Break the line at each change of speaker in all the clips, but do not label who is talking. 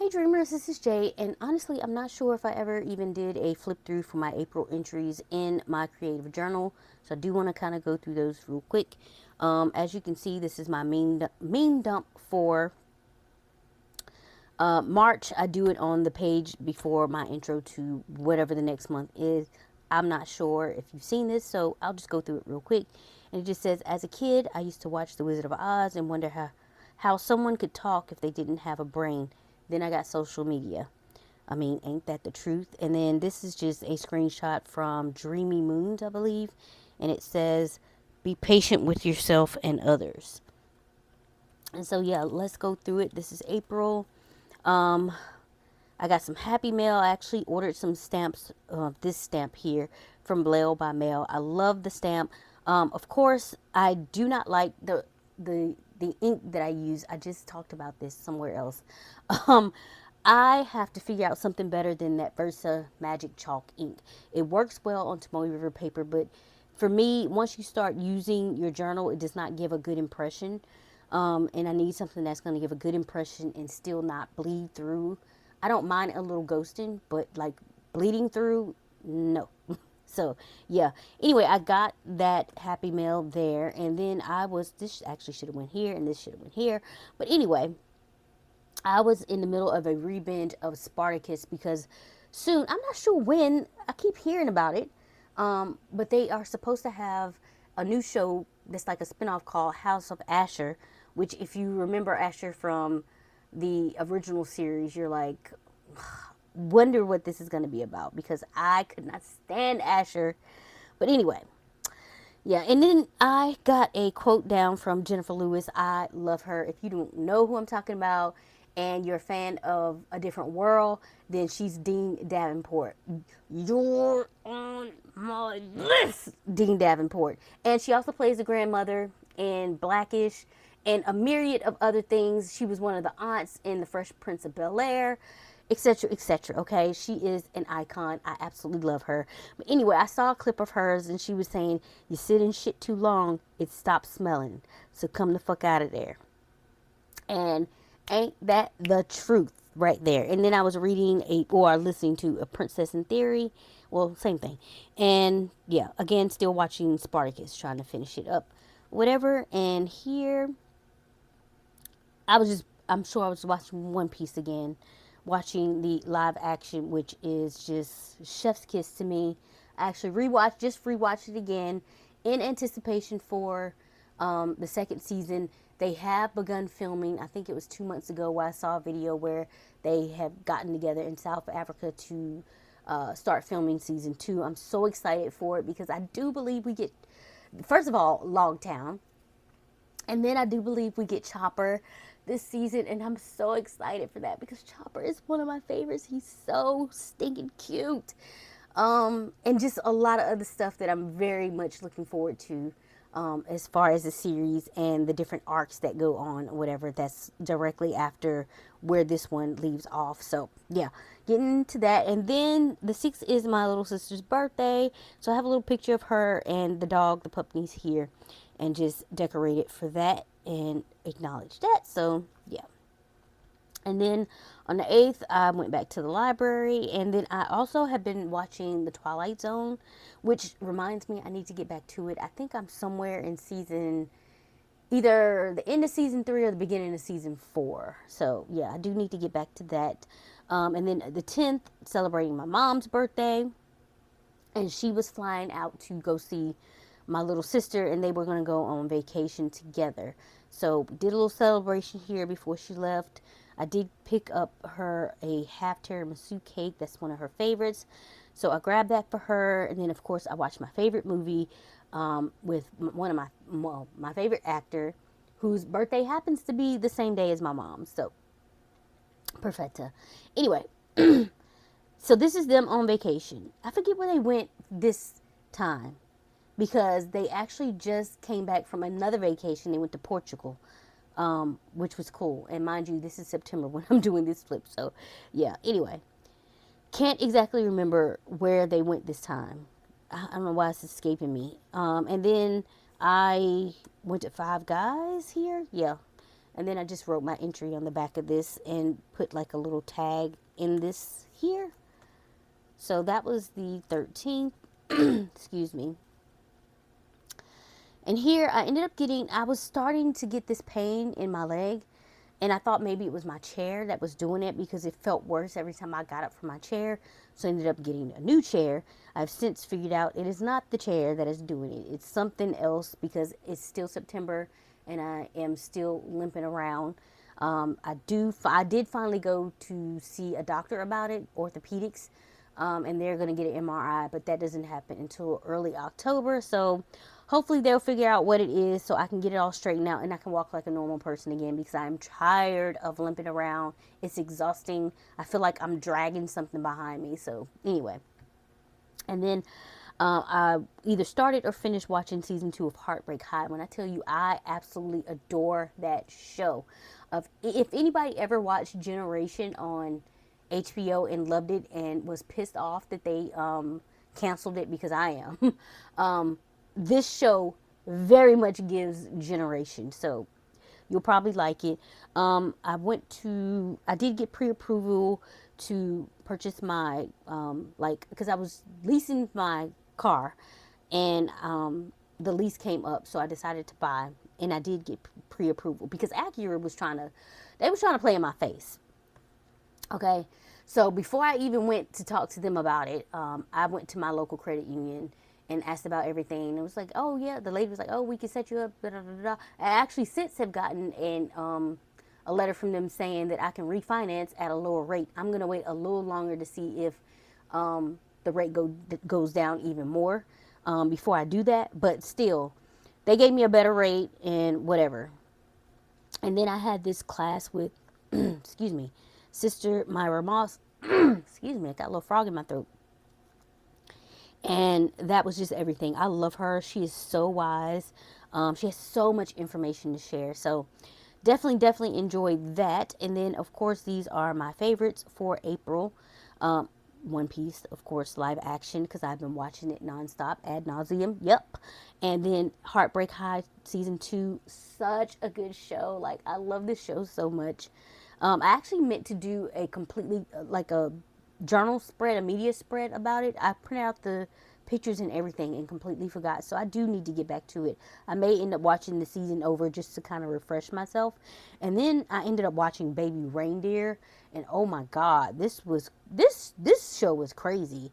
Hey Dreamers, this is Jay, and honestly, I'm not sure if I ever even did a flip through for my April entries in my creative journal, so I do want to kind of go through those real quick. As you can see, this is my meme dump for March. I do it on the page before my intro to whatever the next month is. I'm not sure if you've seen this, so I'll just go through it real quick. And it just says, as a kid, I used to watch The Wizard of Oz and wonder how someone could talk if they didn't have a brain. Then I got social media. I mean, ain't that the truth? And then this is just a screenshot from Dreamy Moons, I believe. And it says, be patient with yourself and others. And so, yeah, let's go through it. This is April. Um, I got some Happy Mail. I actually ordered some stamps, this stamp here from Blail by Mail. I love the stamp. Of course, I do not like the ink that I use. I just talked about this somewhere else. Um, I have to figure out something better than that Versa Magic Chalk ink. It works well on Tomoe River paper, but for me, once you start using your journal, it does not give a good impression. And I need something that's going to give a good impression and still not bleed through. I don't mind a little ghosting, but like bleeding through, no. So yeah. Anyway, I got that Happy Mail there, and then this actually should have went here, and this should have went here. But anyway, I was in the middle of a rebinge of Spartacus because soon, I'm not sure when, I keep hearing about it, but they are supposed to have a new show that's like a spinoff called House of Asher, which, if you remember Asher from the original series, you're like, wonder what this is going to be about because I could not stand Asher. But anyway, yeah, and then I got a quote down from Jennifer Lewis. I love her. If you don't know who I'm talking about and you're a fan of A Different World, then she's Dean Davenport. You're on my list, Dean Davenport. And she also plays the grandmother in Blackish and a myriad of other things. She was one of the aunts in The Fresh Prince of Bel-Air, etc., etc. Okay, she is an icon. I absolutely love her. But anyway, I saw a clip of hers and she was saying, you sit in shit too long, it stops smelling, so come the fuck out of there. And ain't that the truth right there? And then I was reading or listening to A Princess in Theory, well, same thing. And yeah, again, still watching Spartacus, trying to finish it up, whatever. And here I'm sure I was watching One Piece again, watching the live action, which is just chef's kiss to me. I actually rewatched it again in anticipation for the second season. They have begun filming. I think it was 2 months ago where I saw a video where they have gotten together in South Africa to start filming season 2. I'm so excited for it because I do believe we get, first of all, Logtown. And then I do believe we get Chopper this season, and I'm so excited for that because Chopper is one of my favorites. He's so stinking cute. And just a lot of other stuff that I'm very much looking forward to, as far as the series and the different arcs that go on, whatever, that's directly after where this one leaves off. So yeah, getting into that. And then the 6th is my little sister's birthday, so I have a little picture of her and the dog, the puppies, here, and just decorate it for that and acknowledge that. So yeah. And then on the 8th, I went back to the library. And then I also have been watching The Twilight Zone, which reminds me I need to get back to it. I think I'm somewhere in either the end of season 3 or the beginning of season 4. So yeah, I do need to get back to that. And then the 10th, celebrating my mom's birthday. And she was flying out to go see my little sister, and they were going to go on vacation together. So did a little celebration here before she left. I did pick up her a half tiramisu cake. That's one of her favorites. So I grabbed that for her. And then, of course, I watched my favorite movie with one of my favorite actor, whose birthday happens to be the same day as my mom's. So, perfetta. Anyway, so this is them on vacation. I forget where they went this time because they actually just came back from another vacation. They went to Portugal, which was cool. And mind you, this is September when I'm doing this flip. So, yeah. Anyway, can't exactly remember where they went this time. I don't know why it's escaping me. And then I went to Five Guys here. Yeah. And then I just wrote my entry on the back of this and put like a little tag in this here. So that was the 13th. Excuse me. And here I ended up getting, I was starting to get this pain in my leg. And I thought maybe it was my chair that was doing it because it felt worse every time I got up from my chair. So I ended up getting a new chair. I've since figured out it is not the chair that is doing it. It's something else because it's still September and I am still limping around. I did finally go to see a doctor about it, orthopedics, and they're going to get an MRI, but that doesn't happen until early October. So hopefully they'll figure out what it is so I can get it all straightened out and I can walk like a normal person again because I'm tired of limping around. It's exhausting. I feel like I'm dragging something behind me. So anyway, and then I either started or finished watching season 2 of Heartbreak High. When I tell you, I absolutely adore that show. If anybody ever watched Generation on HBO and loved it and was pissed off that they canceled it, because I am, this show very much gives Generation. So you'll probably like it. I did get pre-approval to purchase my, because I was leasing my car and the lease came up. So I decided to buy and I did get pre-approval because Acura they was trying to play in my face. Okay. So before I even went to talk to them about it, I went to my local credit union and asked about everything. It was like, oh yeah, the lady was like, oh, we can set you up. Da, da, da, da. I actually since have gotten a letter from them saying that I can refinance at a lower rate. I'm gonna wait a little longer to see if the rate goes down even more before I do that. But still, they gave me a better rate and whatever. And then I had this class with, excuse me, Sister Myra Moss. Excuse me, I got a little frog in my throat. And that was just everything. I love her. She is so wise. She has so much information to share. So definitely enjoyed that. And then, of course, these are my favorites for April. One Piece, of course, live action, because I've been watching it nonstop, ad nauseum. Yep. And then Heartbreak High season 2, such a good show. Like, I love this show so much. I actually meant to do a completely like a journal spread, a media spread about it. I printed out the pictures and everything and completely forgot. So I do need to get back to it. I may end up watching the season over just to kind of refresh myself. And then I ended up watching Baby Reindeer, and oh my God, this show was crazy.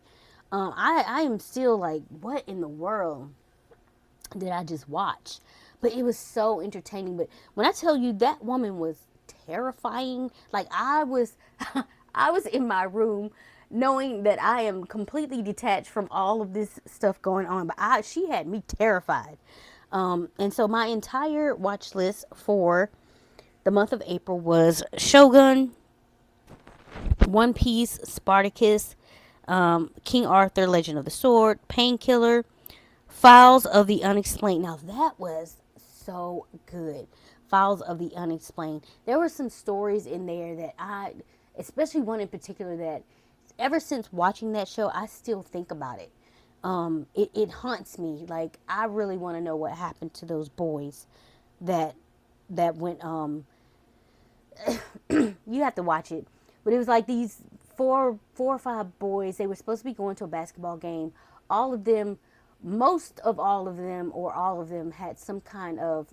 I am still like, what in the world did I just watch? But it was so entertaining. But when I tell you, that woman was terrifying. Like, I was I was in my room knowing that I am completely detached from all of this stuff going on, but she had me terrified. And so my entire watch list for the month of April was Shogun, One Piece, Spartacus, King Arthur, Legend of the Sword, Painkiller, Files of the Unexplained. Now that was so good. Files of the Unexplained. There were some stories in there that especially one in particular that ever since watching that show, I still think about it. It haunts me. Like, I really want to know what happened to those boys that went, you have to watch it. But it was like these four or five boys. They were supposed to be going to a basketball game. All of them, most of all of them, or all of them, had some kind of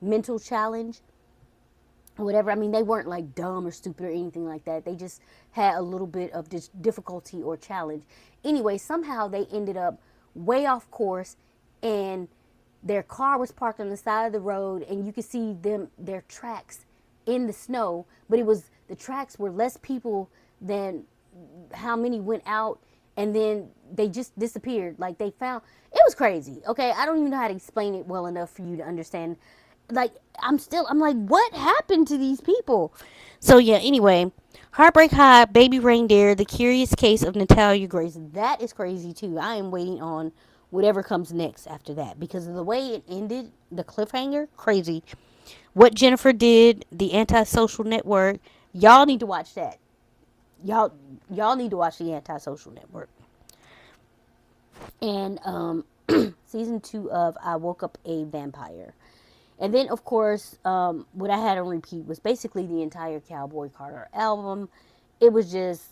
mental challenge, whatever. I mean, they weren't like dumb or stupid or anything like that. They just had a little bit of difficulty or challenge. Anyway, somehow they ended up way off course, and their car was parked on the side of the road, and you could see their tracks in the snow, but the tracks were less people than how many went out, and then they just disappeared. Like, it was crazy. Okay, I don't even know how to explain it well enough for you to understand. Like, I'm like, what happened to these people? So yeah, anyway, Heartbreak High, Baby Reindeer, The Curious Case of Natalia Grace. That is crazy too. I am waiting on whatever comes next after that, because of the way it ended, the cliffhanger, crazy. What Jennifer Did, The Antisocial Network. Y'all need to watch that. Y'all need to watch The Antisocial Network. And season 2 of I Woke Up a Vampire. And then, of course, what I had on repeat was basically the entire Cowboy Carter album. It was just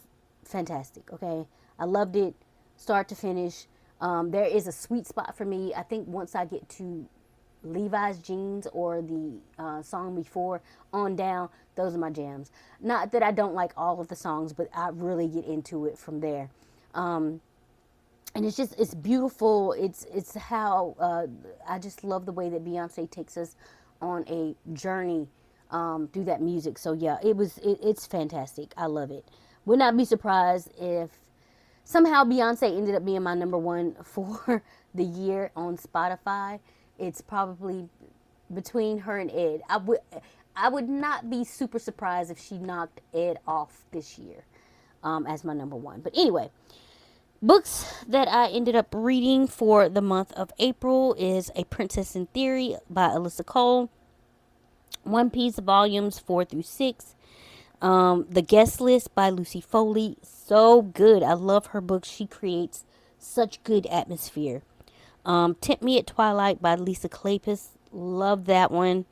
fantastic, okay? I loved it, start to finish. There is a sweet spot for me. I think once I get to Levi's Jeans or the song before on down, those are my jams. Not that I don't like all of the songs, but I really get into it from there. Um, and it's just it's beautiful. It's how I just love the way that Beyonce takes us on a journey through that music. So yeah, it's fantastic. I love it. Would not be surprised if somehow Beyonce ended up being my number one for the year on Spotify. It's probably between her and Ed. I would not be super surprised if she knocked Ed off this year as my number one. But anyway, books that I ended up reading for the month of April is A Princess in Theory by Alyssa Cole, One Piece volumes 4 through 6, The Guest List by Lucy Foley. So good. I love her books. She creates such good atmosphere. Tempt Me at Twilight by Lisa Kleypas. Love that one.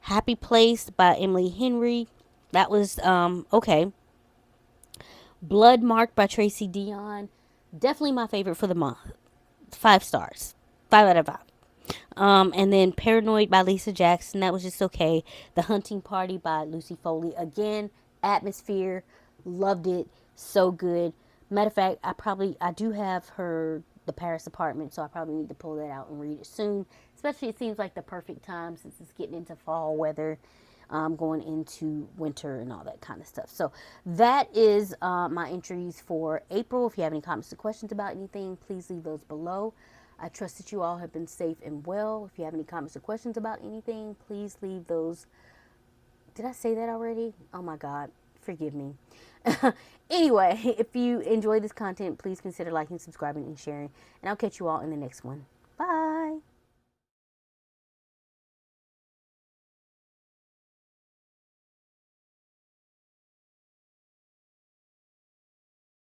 Happy Place by Emily Henry. That was okay. Blood Marked by Tracy Dion. Definitely my favorite for the month. 5 stars. 5 out of 5. And then Paranoid by Lisa Jackson. That was just okay. The Hunting Party by Lucy Foley. Again, atmosphere. Loved it. So good. Matter of fact, I do have her The Paris Apartment, so I probably need to pull that out and read it soon. Especially it seems like the perfect time since it's getting into fall weather, going into winter and all that kind of stuff. So that is my entries for April. If you have any comments or questions about anything, please leave those below. I trust that you all have been safe and well. If you have any comments or questions about anything, please leave those. Did I say that already? Oh my God. Forgive me. Anyway, if you enjoy this content, please consider liking, subscribing, and sharing. And I'll catch you all in the next one.